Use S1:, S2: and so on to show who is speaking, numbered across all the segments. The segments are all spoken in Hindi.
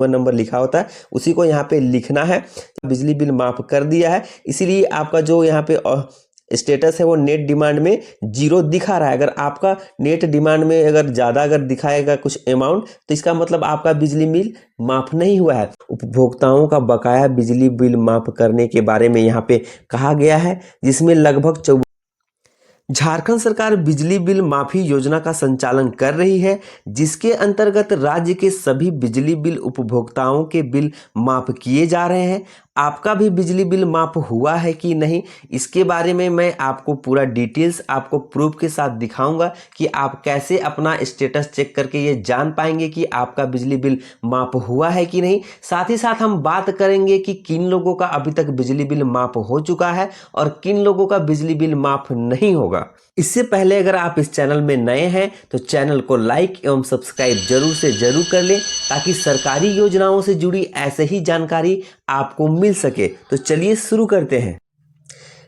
S1: नंबर लिखा होता है उसी को यहाँ पे लिखना है। बिजली बिल माफ कर दिया है, इसीलिए आपका जो यहाँ पे स्टेटस है वो नेट डिमांड में 0 दिखा रहा है। अगर आपका नेट डिमांड में अगर ज़्यादा अगर दिखाएगा कुछ अमाउंट तो इसका मतलब आपका बिजली बिल माफ नहीं हुआ है। उपभोक्ताओं का बकाया बिजली बिल माफ करने के बारे में यहाँ पे कहा गया है, जिसमें लगभग झारखंड सरकार बिजली बिल माफी योजना का संचालन कर रही है, जिसके अंतर्गत राज्य के सभी बिजली बिल उपभोक्ताओं के बिल माफ किए जा रहे हैं। आपका भी बिजली बिल माफ हुआ है कि नहीं, इसके बारे में मैं आपको पूरा डिटेल्स आपको प्रूफ के साथ दिखाऊंगा कि आप कैसे अपना स्टेटस चेक करके ये जान पाएंगे कि आपका बिजली बिल माफ हुआ है कि नहीं। साथ ही साथ हम बात करेंगे कि किन लोगों का अभी तक बिजली बिल माफ हो चुका है और किन लोगों का बिजली बिल माफ नहीं होगा। इससे पहले अगर आप इस चैनल में नए हैं तो चैनल को लाइक एवं सब्सक्राइब जरूर से जरूर कर लें, ताकि सरकारी योजनाओं से जुड़ी ऐसे ही जानकारी आपको मिल सके। तो चलिए शुरू करते हैं।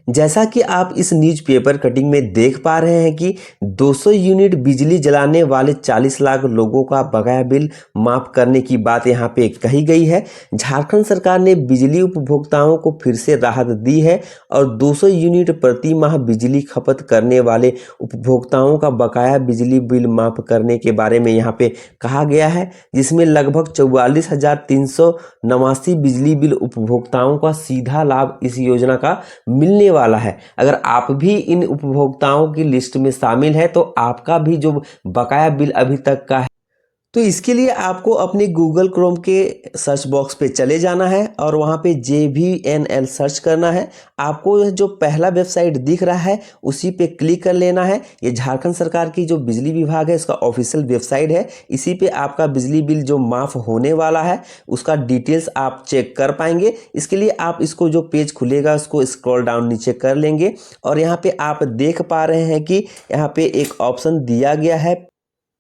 S1: जैसा कि आप इस न्यूज़पेपर कटिंग में देख पा रहे हैं कि 200 यूनिट बिजली जलाने वाले 40 लाख लोगों का बकाया बिल माफ करने की बात यहां पे कही गई है। झारखंड सरकार ने बिजली उपभोक्ताओं को फिर से राहत दी है और 200 यूनिट प्रति माह बिजली खपत करने वाले उपभोक्ताओं का बकाया बिजली बिल माफ करने के बारे में यहाँ पे कहा गया है, जिसमें लगभग 44,389 बिजली बिल उपभोक्ताओं का सीधा लाभ इस योजना का मिलने वाला है। अगर आप भी इन उपभोक्ताओं की लिस्ट में शामिल है तो आपका भी जो बकाया बिल अभी तक का है, तो इसके लिए आपको अपने गूगल क्रोम के सर्च बॉक्स पे चले जाना है और वहाँ पे JVNL सर्च करना है। आपको जो पहला वेबसाइट दिख रहा है उसी पे क्लिक कर लेना है। ये झारखंड सरकार की जो बिजली विभाग है इसका ऑफिशियल वेबसाइट है। इसी पे आपका बिजली बिल जो माफ़ होने वाला है उसका डिटेल्स आप चेक कर पाएंगे। इसके लिए आप इसको जो पेज खुलेगा उसको स्क्रॉल डाउन नीचे कर लेंगे और यहाँ पे आप देख पा रहे हैं कि यहाँ पे एक ऑप्शन दिया गया है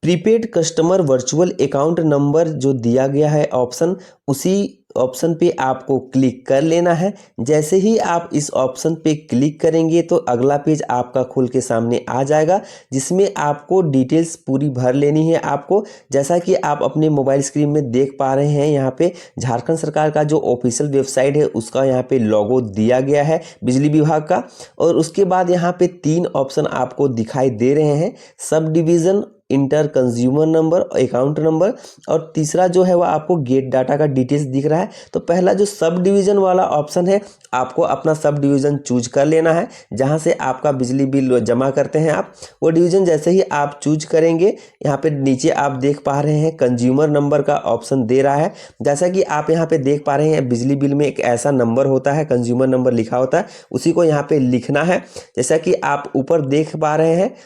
S1: prepaid customer virtual account number, जो दिया गया है ऑप्शन, उसी ऑप्शन पे आपको क्लिक कर लेना है। जैसे ही आप इस ऑप्शन पे क्लिक करेंगे तो अगला पेज आपका खुल के सामने आ जाएगा, जिसमें आपको डिटेल्स पूरी भर लेनी है आपको। जैसा कि आप अपने मोबाइल स्क्रीन में देख पा रहे हैं, यहाँ पे झारखंड सरकार का जो ऑफिशियल वेबसाइट है उसका यहाँ पे लोगो दिया गया है बिजली विभाग का। और उसके बाद यहाँ पे 3 ऑप्शन आपको दिखाई दे रहे हैं, sub division, inter consumer number, account number, और तीसरा जो है वह आपको गेट डाटा का डिटेल्स दिख रहा है। तो पहला जो सब डिवीज़न वाला ऑप्शन है, आपको अपना सब डिवीज़न चूज कर लेना है जहां से आपका बिजली बिल जमा करते हैं आप। वो डिवीज़न जैसे ही आप चूज करेंगे, यहाँ पे नीचे आप देख पा रहे हैं कंज्यूमर नंबर का ऑप्शन दे रहा है। जैसा कि आप यहाँ पे देख पा रहे हैं बिजली बिल में एक ऐसा नंबर होता है, कंज्यूमर नंबर लिखा होता है, उसी को यहाँ पे लिखना है। जैसा कि आप ऊपर देख पा रहे हैं,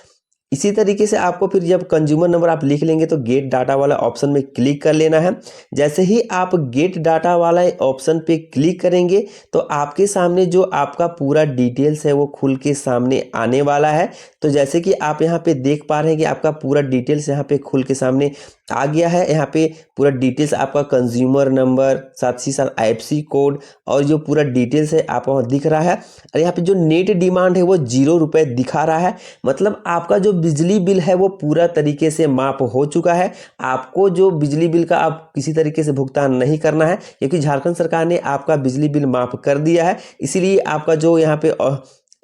S1: इसी तरीके से आपको फिर जब कंज्यूमर नंबर आप लिख लेंगे तो गेट डाटा वाला ऑप्शन में क्लिक कर लेना है। जैसे ही आप गेट डाटा वाला ऑप्शन पे क्लिक करेंगे तो आपके सामने जो आपका पूरा डिटेल्स है वो खुल के सामने आने वाला है। तो जैसे कि आप यहाँ पे देख पा रहे हैं कि आपका पूरा डिटेल्स यहाँ पे खुल के सामने आ गया है। यहाँ पे पूरा डिटेल्स आपका कंज्यूमर नंबर, साथ ही साथ IFSC कोड और जो पूरा डिटेल्स है आपको वहाँ दिख रहा है। और यहाँ पे जो नेट डिमांड है वो 0 रुपये दिखा रहा है, मतलब आपका जो बिजली बिल है वो पूरा तरीके से माफ हो चुका है। आपको जो बिजली बिल का आप किसी तरीके से भुगतान नहीं करना है, क्योंकि झारखंड सरकार ने आपका बिजली बिल माफ कर दिया है। इसीलिए आपका जो यहाँ पे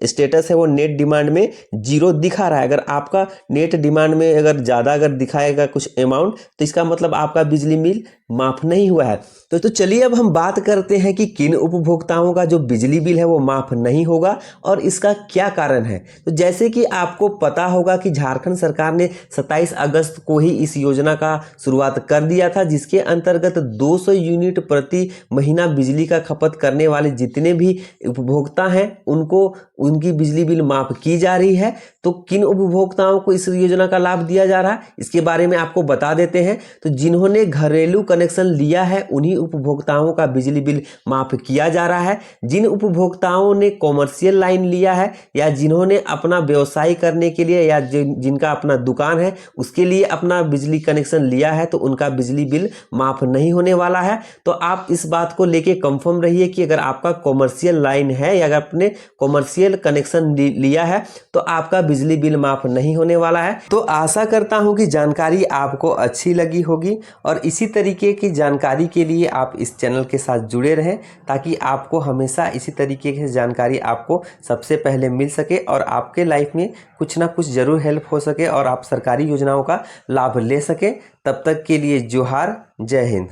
S1: स्टेटस है वो नेट डिमांड में 0 दिखा रहा है। अगर आपका नेट डिमांड में अगर ज़्यादा अगर दिखाएगा कुछ अमाउंट तो इसका मतलब आपका बिजली बिल माफ नहीं हुआ है। तो चलिए अब हम बात करते हैं कि किन उपभोक्ताओं का जो बिजली बिल है वो माफ नहीं होगा और इसका क्या कारण है। तो जैसे कि आपको पता होगा कि झारखंड सरकार ने 27 अगस्त को ही इस योजना का शुरुआत कर दिया था, जिसके अंतर्गत 200 यूनिट प्रति महीना बिजली का खपत करने वाले जितने भी उपभोक्ता हैं उनको उनकी बिजली बिल माफ की जा रही है। तो किन उपभोक्ताओं को इस योजना का लाभ दिया जा रहा है इसके बारे में आपको बता देते हैं। तो जिन्होंने घरेलू कनेक्शन लिया है उन्हीं उपभोक्ताओं का बिजली बिल माफ किया जा रहा है। जिन उपभोक्ताओं ने कॉमर्शियल लाइन लिया है या जिन्होंने अपना व्यवसाय करने के लिए या जिनका अपना दुकान है उसके लिए अपना बिजली कनेक्शन लिया है तो उनका बिजली बिल माफ नहीं होने वाला है। तो आप इस बात को लेके कंफर्म रहिए कि अगर आपका कॉमर्शियल लाइन है या अगर आपने कॉमर्शियल कनेक्शन लिया है तो आपका बिजली बिल माफ नहीं होने वाला है। तो आशा करता हूं कि जानकारी आपको अच्छी लगी होगी और इसी तरीके की जानकारी के लिए आप इस चैनल के साथ जुड़े रहें ताकि आपको हमेशा इसी तरीके की जानकारी आपको सबसे पहले मिल सके और आपके लाइफ में कुछ ना कुछ ज़रूर हेल्प हो सके और आप सरकारी योजनाओं का लाभ ले सके। तब तक के लिए जोहार, जय हिंद।